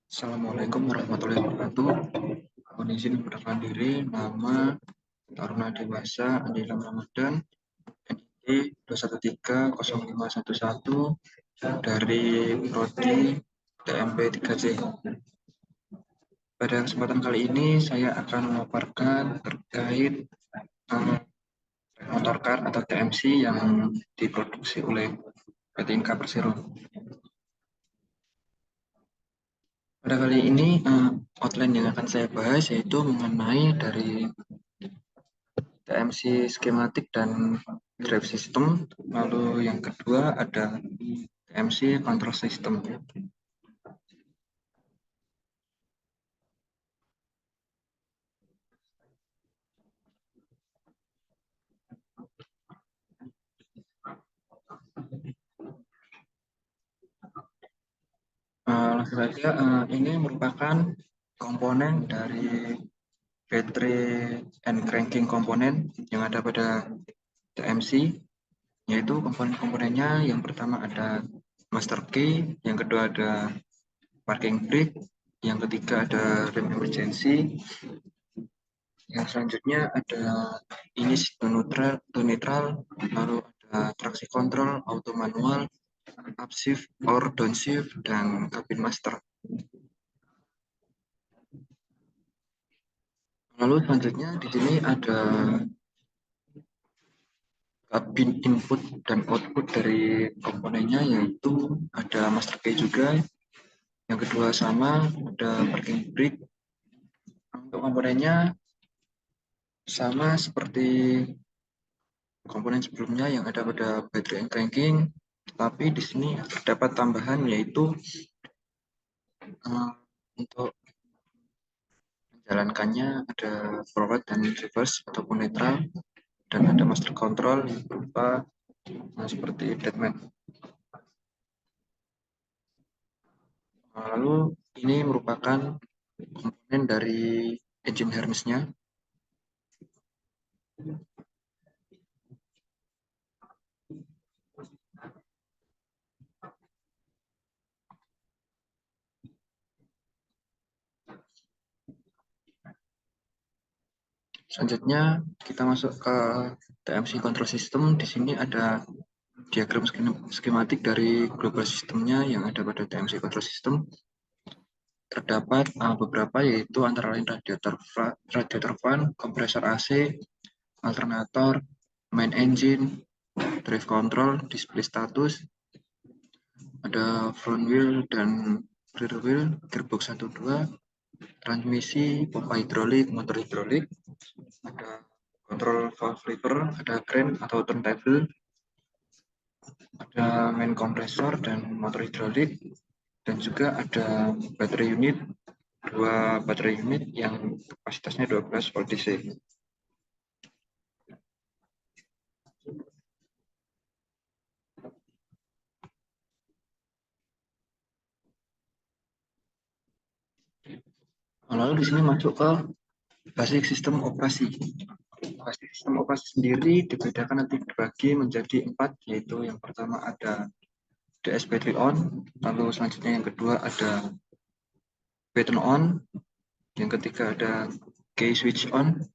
Assalamualaikum warahmatullahi wabarakatuh. Mohon izin memperkenalkan diri, nama Taruna Dewasa Andilam Ramadan, NID 2130511 dari Prodi TMP 3C. Pada kesempatan kali ini saya akan memaparkan terkait motor car atau TMC yang diproduksi oleh PT Inka Persero. Pada kali ini outline yang akan saya bahas yaitu mengenai dari TMC skematik dan drive system, lalu yang kedua ada TMC control system. Langsung saja, ini merupakan komponen dari battery and cranking komponen yang ada pada TMC, yaitu komponen-komponennya yang pertama ada master key, yang kedua ada parking brake, yang ketiga ada rem emergency, yang selanjutnya ada ignition to neutral, lalu ada traksi control, auto manual, upshift or downshift, dan cabin master. Lalu selanjutnya di sini ada cabin input dan output dari komponennya, yaitu ada master key juga. Yang kedua sama, ada parking brake. Untuk komponennya sama seperti komponen sebelumnya yang ada pada battery and cranking, tetapi di sini terdapat tambahan yaitu untuk menjalankannya ada forward dan reverse ataupun netral, dan ada master control yang berupa seperti deadman. Lalu ini merupakan komponen dari engine harness-nya. Selanjutnya kita masuk ke TMC control system. Di sini ada diagram skematik dari global sistemnya yang ada pada TMC control system. Terdapat beberapa, yaitu antara lain radiator fan, kompresor AC, alternator, main engine, drive control, display status, ada front wheel dan rear wheel, gearbox 1-2, transmisi, pompa hidrolik, motor hidrolik, ada kontrol valve lever, ada crane atau turntable, ada main kompresor dan motor hidrolik, dan juga ada baterai unit, 2 baterai unit yang kapasitasnya 12 volt DC. Lalu di sini masuk ke basic sistem operasi. Basic sistem operasi sendiri dibedakan nanti dibagi menjadi 4, yaitu yang pertama ada DS battery on, lalu selanjutnya yang kedua ada batten on, yang ketiga ada key switch on,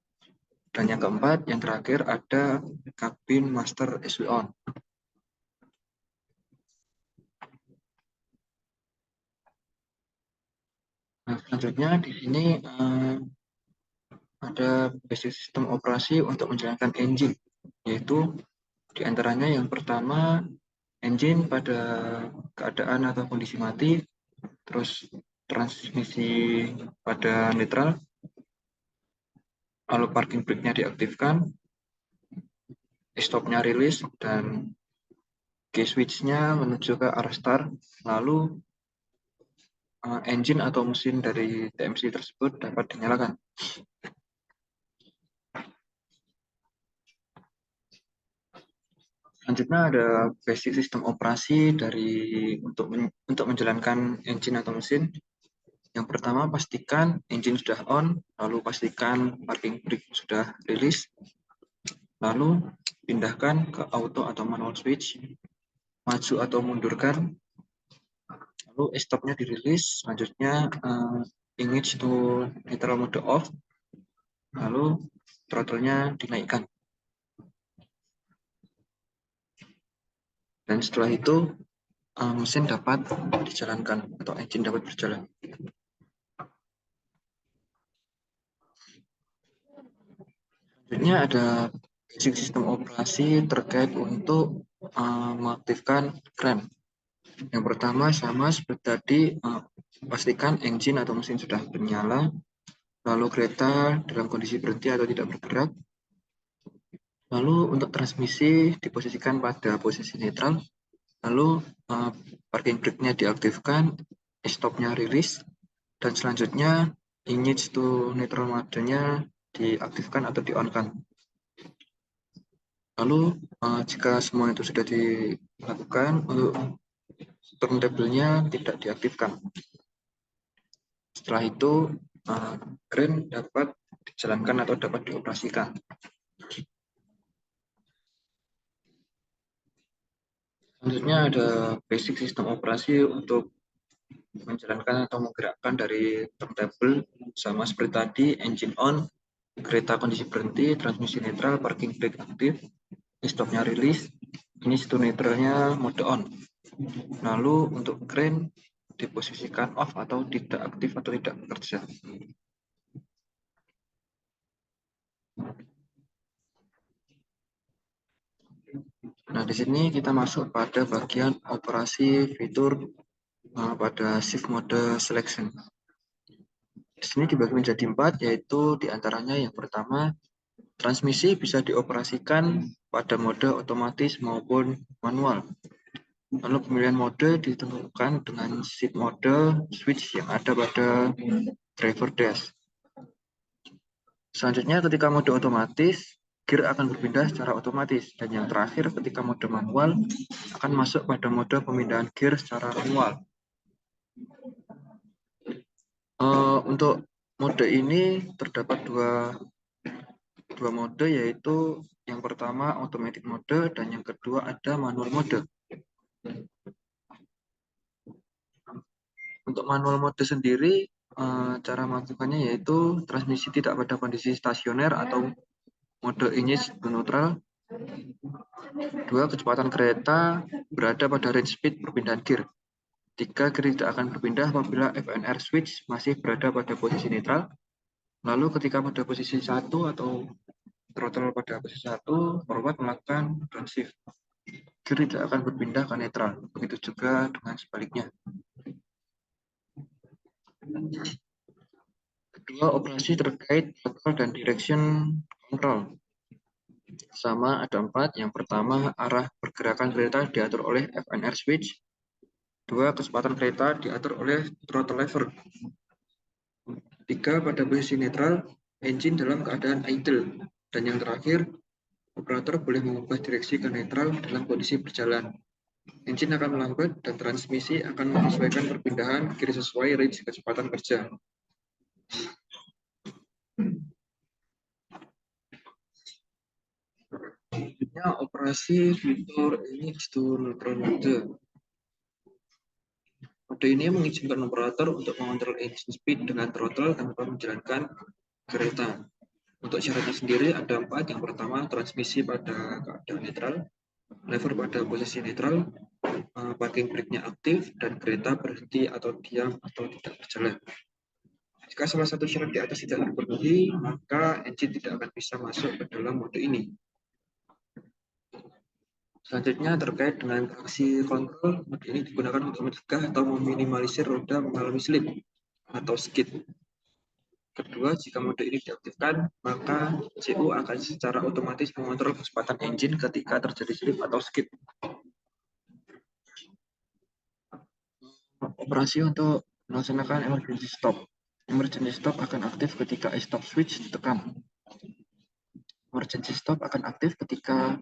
dan yang keempat, yang terakhir ada cabin master SW on. Nah, selanjutnya di sini ada basic sistem operasi untuk menjalankan engine, yaitu diantaranya yang pertama engine pada keadaan atau kondisi mati, terus transmisi pada netral, lalu parking brake-nya diaktifkan, stop-nya rilis, dan key switch-nya menuju ke arah start, lalu engine atau mesin dari TMC tersebut dapat dinyalakan. Selanjutnya ada basic sistem operasi dari untuk menjalankan engine atau mesin. Yang pertama, pastikan engine sudah on, lalu pastikan parking brake sudah rilis, lalu pindahkan ke auto atau manual switch, maju atau mundurkan, Lalu stopnya dirilis, selanjutnya engage to neutral mode off, lalu throttle-nya dinaikkan. Dan setelah itu mesin dapat dijalankan atau engine dapat berjalan. Selanjutnya ada basic sistem operasi terkait untuk mengaktifkan crank. Yang pertama sama seperti tadi, pastikan engine atau mesin sudah menyala, lalu kereta dalam kondisi berhenti atau tidak bergerak. Lalu untuk transmisi diposisikan pada posisi netral, lalu parking brake-nya diaktifkan, stop-nya rilis, dan selanjutnya engage to neutral mode-nya diaktifkan atau di-on-kan. Lalu jika semua itu sudah dilakukan, untuk turntable-nya tidak diaktifkan. Setelah itu crane dapat dijalankan atau dapat dioperasikan. Selanjutnya ada basic sistem operasi untuk menjalankan atau menggerakkan dari turntable, sama seperti tadi, engine on, kereta kondisi berhenti, transmisi netral, parking brake aktif, stopnya rilis, ini situ netralnya mode on. Lalu untuk crane diposisikan off atau tidak aktif atau tidak bekerja. Nah, di sini kita masuk pada bagian operasi fitur pada shift mode selection. Di sini dibagi menjadi 4, yaitu diantaranya yang pertama, transmisi bisa dioperasikan pada mode otomatis maupun manual. Lalu pemilihan mode ditentukan dengan shift mode switch yang ada pada driver dash. Selanjutnya ketika mode otomatis, gear akan berpindah secara otomatis. Dan yang terakhir ketika mode manual akan masuk pada mode pemindahan gear secara manual. Untuk mode ini terdapat dua mode, yaitu yang pertama automatic mode dan yang kedua ada manual mode. Untuk manual mode sendiri, cara melakukannya yaitu transmisi tidak pada kondisi stasioner atau mode engage to neutral. 2. Kecepatan kereta berada pada range speed perpindahan gear. 3. Gear tidak akan berpindah apabila FNR switch masih berada pada posisi netral. Lalu ketika pada posisi 1 atau throttle pada posisi 1, forward melakukan downshift. Gear tidak akan berpindah ke netral. Begitu juga dengan sebaliknya. Kedua, operasi terkait throttle dan direction control. Sama ada 4. Yang pertama, arah pergerakan kereta diatur oleh FNR switch. 2. Kecepatan kereta diatur oleh throttle lever. 3. Pada posisi netral, engine dalam keadaan idle. Dan yang terakhir, operator boleh mengubah direksi ke netral dalam kondisi berjalan. Engine akan melambat dan transmisi akan menyesuaikan perpindahan gear sesuai range kecepatan kerja. Selanjutnya operasi fitur ini itu neutral mode. Mode ini mengizinkan operator untuk mengontrol engine speed dengan throttle tanpa menjalankan kereta. Untuk syaratnya sendiri ada 4. Yang pertama, transmisi pada keadaan netral, lever pada posisi netral, parking brake-nya aktif, dan kereta berhenti atau diam atau tidak berjalan. Jika salah satu syarat di atas tidak terpenuhi, maka engine tidak akan bisa masuk ke dalam mode ini. Selanjutnya terkait dengan traksi kontrol, mode ini digunakan untuk mencegah atau meminimalisir roda mengalami slip atau skid. Kedua, jika mode ini diaktifkan, maka CU akan secara otomatis mengontrol kecepatan engine ketika terjadi slip atau skid. Operasi untuk melaksanakan emergency stop. Emergency stop akan aktif ketika stop switch ditekan. Emergency stop akan aktif ketika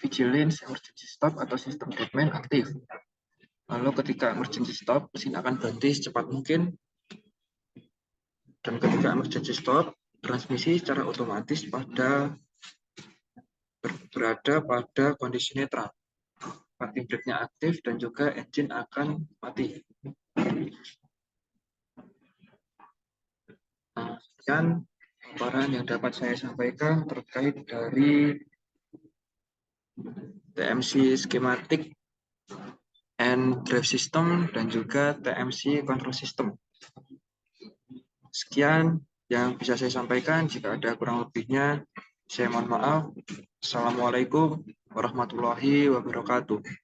vigilance emergency stop atau sistem deadman aktif. Lalu ketika emergency stop, mesin akan berhenti secepat mungkin. Dan ketika emergency stop, transmisi secara otomatis berada pada kondisi netral. Parking brake-nya aktif dan juga engine akan mati. Nah, sekian paparan yang dapat saya sampaikan terkait dari TMC schematic and drive system dan juga TMC control system. Sekian yang bisa saya sampaikan. Jika ada kurang lebihnya, saya mohon maaf. Assalamualaikum warahmatullahi wabarakatuh.